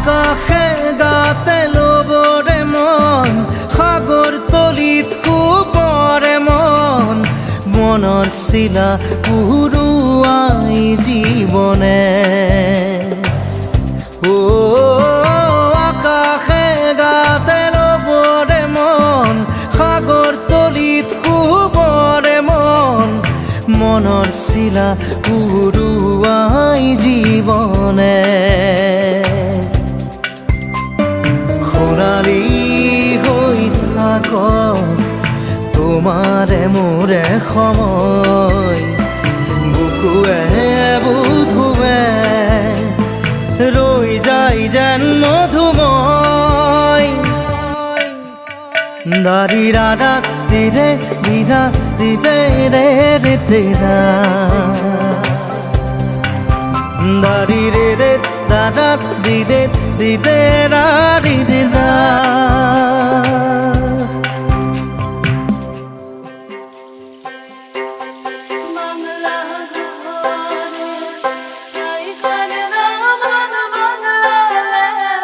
আকাশে গাতে ল'বৰে মন সাগৰ তলিত শুবৰে মন মনৰ চিলা উৰুৱাই জীৱনে আকাশে গাতে ল'বৰে মন সাগৰ তলিত শুবৰে মন মনৰ চিলা উৰুৱাই জীৱনে খৰালি হৈ থাক তোমাৰে মোৰে সময় বুকুৱে বুকুৱে ৰৈ যায় যেন মধুময় দাৰি ৰাধা দিদে দিদা দিদে ৰে ৰে দিদা দাৰি ৰে ৰে দাদা দিদে দিদে ৰা দিদা